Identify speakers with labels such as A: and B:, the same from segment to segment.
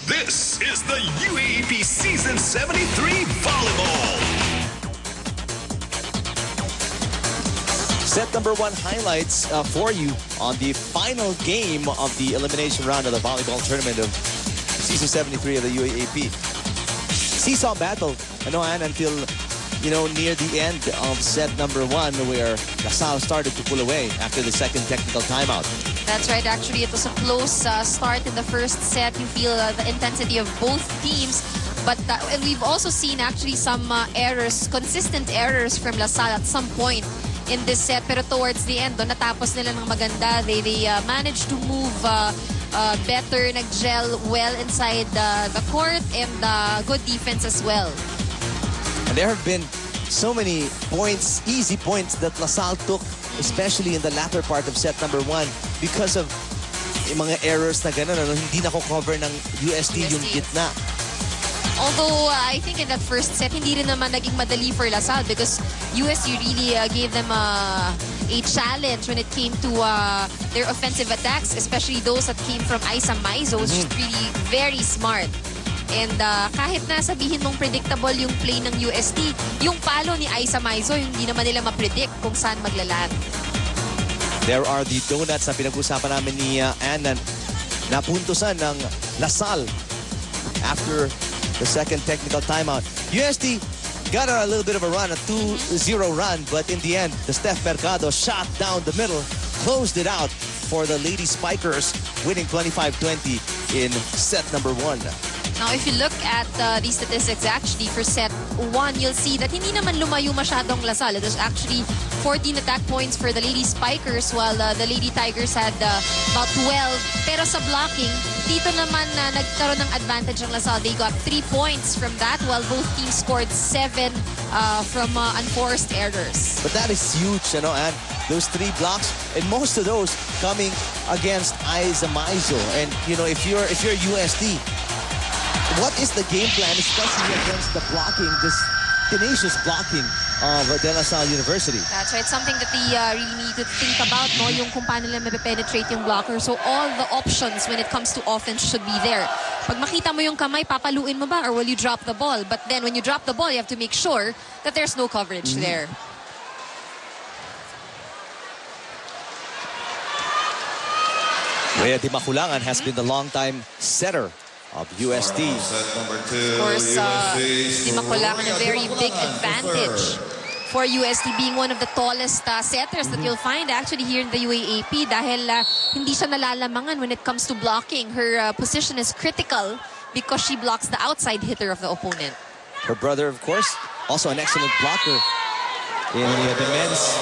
A: This is the UAAP Season 73 Volleyball.
B: Set number 1 highlights for you on the final game of the elimination round of the volleyball tournament of Season 73 of the UAAP. Seesaw battle, and until near the end of set number 1, where LaSalle started to pull away after the second technical timeout.
C: That's right. Actually, it was a close start in the first set. You feel the intensity of both teams. But we've also seen actually some errors, consistent errors from LaSalle at some point in this set. Pero towards the end, natapos nila ng maganda. They managed to move better, nag-gel well inside the court, and good defense as well.
B: And there have been so many points, easy points that LaSalle took, especially in the latter part of set number 1 because of mga errors na gano'n, hindi nako-cover ng UST yung gitna.
C: Although I think in that first set, hindi rin naman naging madali for LaSalle because UST really gave them a challenge when it came to their offensive attacks, especially those that came from Isa Maizo, which is really very smart. And kahit na sabihin mong predictable yung play ng UST, yung palo ni Isa Maizo, hindi naman nila ma-predict kung saan maglaland.
B: There are the donuts na pinag-usapan namin ni Annan. Napuntusan ng LaSalle after the second technical timeout. UST got a little bit of a run, a 2-0 run, but in the end, the Steph Mercado shot down the middle, closed it out for the Lady Spikers, winning 25-20 in set number 1.
C: Now, if you look at the statistics actually for set 1, you'll see that hindi naman lumayo masyadong LaSalle. There's actually 14 attack points for the Lady Spikers, while the Lady Tigers had about 12. Pero sa blocking, dito naman nagkaroon ng advantage ng LaSalle. They got 3 points from that, while both teams scored 7 from unforced errors.
B: But that is huge, and those 3 blocks, and most of those coming against Isa Maizo. And if you're UST, what is the game plan, especially against the blocking, this tenacious blocking of De La Salle University?
C: That's right. Something that they really need to think about, yung kung paano nila mape-penetrate yung blocker. So all the options when it comes to offense should be there. Pag makita mo yung kamay, papaluin mo ba or will you drop the ball? But then when you drop the ball, you have to make sure that there's no coverage there.
B: Rhea Di Maculangan has been the long-time setter of UST.
C: Of course, Di Maculangan a very big advantage for UST, being one of the tallest setters that you'll find actually here in the UAAP dahil hindi siya nalalamangan when it comes to blocking. Her position is critical because she blocks the outside hitter of the opponent.
B: Her brother, of course, also an excellent blocker in the men's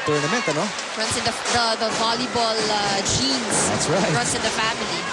B: tournament,
C: Runs in the volleyball genes.
B: That's right.
C: Runs in the family.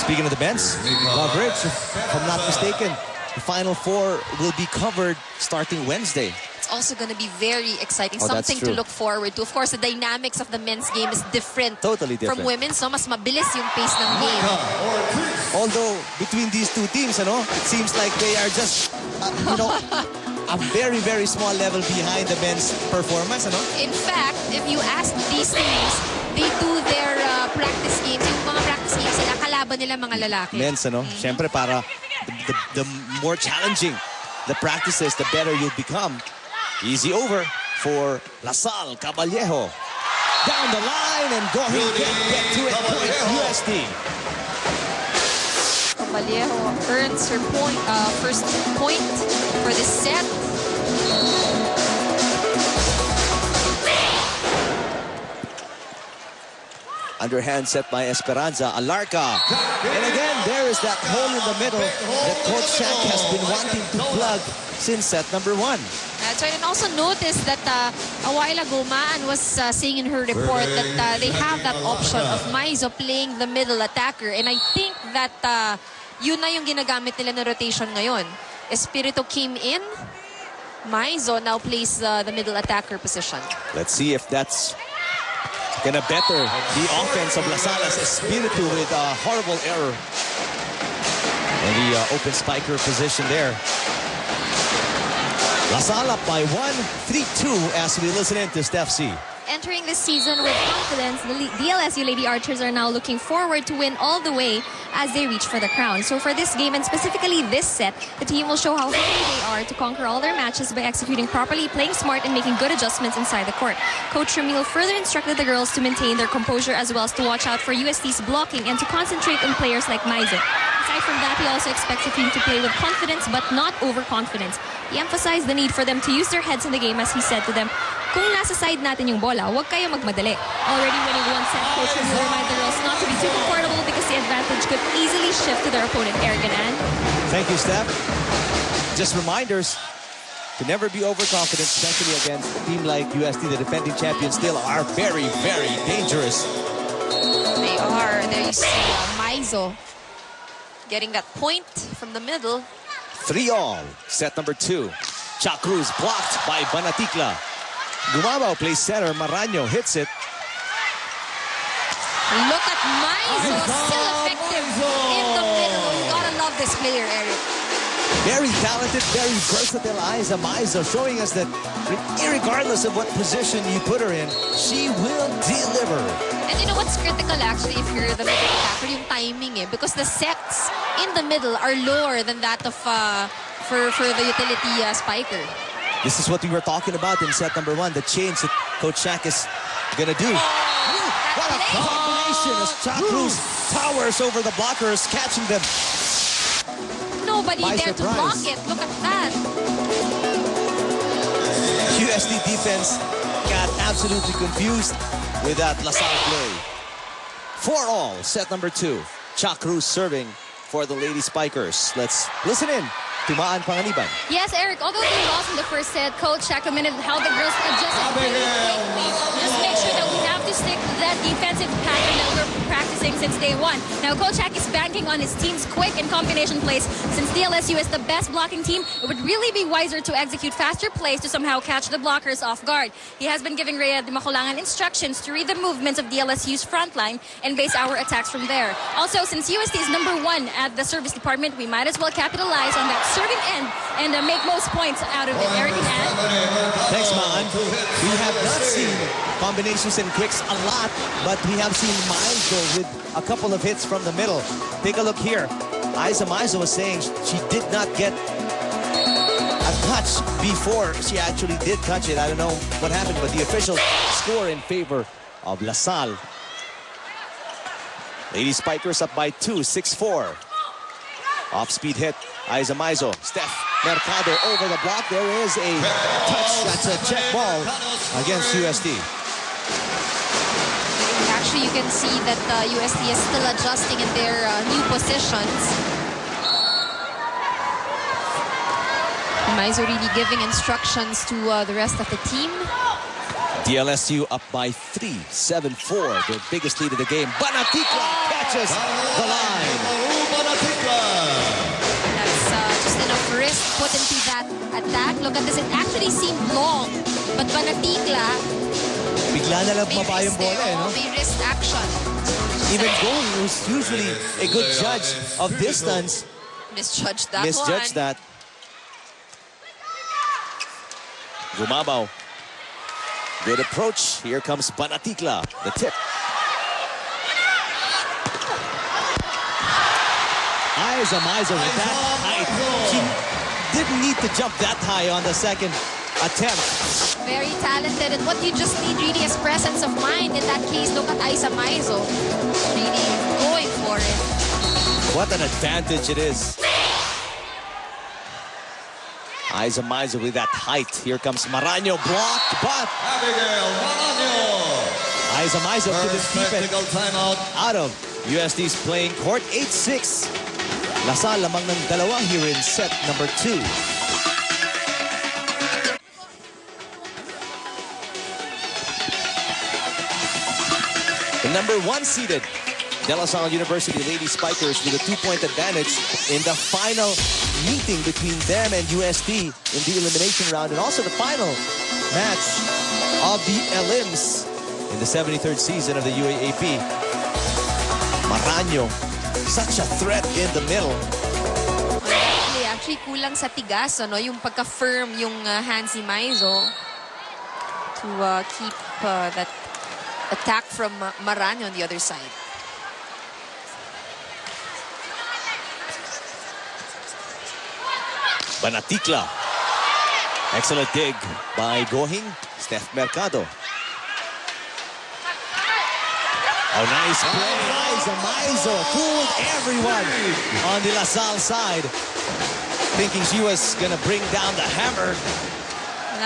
B: Speaking of the men's coverage, if I'm not mistaken, the Final Four will be covered starting Wednesday.
C: It's also going to be very exciting.
B: Oh,
C: something to look forward to. Of course, the dynamics of the men's game is different.
B: Totally different
C: from women's. So, mas mabilis yung pace ng game.
B: Although, between these two teams, it seems like they are just, a very, very small level behind the men's performance,
C: In fact, if you ask these teams, they do their practice games. Yung mga practice games, sila kalaban nila mga lalaki.
B: Men's, Siyempre, para the more challenging the practices, the better you'll become. Easy over for LaSalle Caballero. Down the line and go ahead and get to it. Point UST.
C: Caballero earns her first point for this set.
B: Underhand set by Esperanza. Alarca. And again, there is that hole in the middle that Coach Shank has been wanting to plug since set number 1.
C: That's right. And also notice that a while ago, Maan was saying in her report that they have that option of Maizo playing the middle attacker. And I think that yun na yung ginagamit nila na rotation ngayon. Espirito came in. Maizo now plays the middle attacker position.
B: Let's see if that's gonna better the offense of LaSalle's Espiritu with a horrible error in the open spiker position there. LaSalle up by 1, 3-2 as we listen in to Steph C.
D: Entering this season with confidence, the DLSU Lady Archers are now looking forward to win all the way as they reach for the crown. So for this game, and specifically this set, the team will show how hungry they are to conquer all their matches by executing properly, playing smart, and making good adjustments inside the court. Coach Ramil further instructed the girls to maintain their composure as well as to watch out for UST's blocking and to concentrate on players like Maizo. Aside from that, he also expects the team to play with confidence but not overconfidence. He emphasized the need for them to use their heads in the game as he said to them, "Kung nasa side natin yung bola, huwag kayo magmadali." Already winning one set, Coach Ramil reminded the girls not to be too comfortable because the advantage could easily shift to their opponent, Eric and Ann.
B: Thank you, Steph. Just reminders to never be overconfident, especially against a team like UST. The defending champions still are very, very dangerous.
C: They are. There you see Maizo getting that point from the middle.
B: 3-all. Set number 2. Cha Cruz blocked by Banatikla. Gumabaw plays center. Maraño hits it.
C: Look at Maizo, still effective in the middle. You gotta love this player, Eric.
B: Very talented, very versatile Aiza Maizo, showing us that irregardless of what position you put her in, she will deliver.
C: And you know what's critical actually if you're the middle attacker, yung timing because the sets in the middle are lower than that of for the utility spiker.
B: This is what we were talking about in set number 1, the change that Coach Shaq is gonna do. What a combination as Cha Cruz towers over the blockers, catching them.
C: Nobody there to block it. Look at that.
B: UST defense got absolutely confused with that LaSalle play. 4-all, set number 2. Cha Cruz serving for the Lady Spikers. Let's listen in to Maan Panganiban.
D: Yes, Eric, although they lost in the first set, Coach Shaq commended how the girls adjusted very quickly. Just make sure that we have to stick to that defensive pattern that we're practicing since day 1. Now, Coach Shaq is banking on his team's quick and combination plays. Since DLSU is the best blocking team, it would really be wiser to execute faster plays to somehow catch the blockers off guard. He has been giving Rhea de Macolangan instructions to read the movements of DLSU's front line and base our attacks from there. Also, since UST is number 1 at the service department, we might as well capitalize on that serving end and make most points out of it. Eric and Ann.
B: Thanks, Maan. We have not seen combinations and quicks a lot, but we have seen Maizo with a couple of hits from the middle. Take a look here. Aiza Maizo was saying she did not get a touch before she actually did touch it. I don't know what happened, but the official score in favor of LaSalle. Lady Spikers up by 2, 6-4. Off-speed hit. Aiza Maizo. Steph Mercado over the block. There is a touch. That's a check ball against UST.
C: Actually, you can see that UST is still adjusting in their new positions. Maizo really giving instructions to the rest of the team.
B: DLSU up by 3, 7-4. Their biggest lead of the game. Banatikla catches the line.
C: That's just enough risk put into that attack. Look at this. It actually seemed long, but Banatikla
B: Bigla na lang bumaba yung bola, no?
C: May wrist action.
B: Even Gold, who's usually a good judge of distance,
C: Misjudged that
B: misjudged
C: one.
B: that. Gumabaw. Good approach. Here comes Banatikla. The tip. Aiza Maizo with that height. She didn't need to jump that high on the second attempt.
C: Very talented, and what you just need really is presence of mind. In that case, look at Aiza Maizo. Really going for it.
B: What an advantage it is. Aiza Maizo with that height. Here comes Maraño, blocked, but Aiza Maizo to the defense out of UST's playing court. 8-6. LaSalle lamang ng dalawa here in set number 2. The number 1 seeded De La Salle University Lady Spikers with a 2-point advantage in the final meeting between them and UST in the elimination round, and also the final match of the elims in the 73rd season of the UAAP. Maraño, such a threat in the middle.
C: Actually, kulang sa tigas, ano? Yung pagka-firm yung hands ni Maizo. to keep that attack from Marani on the other side.
B: Banatikla. Excellent dig by Gohing. Steph Mercado. Oh, nice play. Maizo fooled everyone on the LaSalle side. Thinking she was going to bring down the hammer.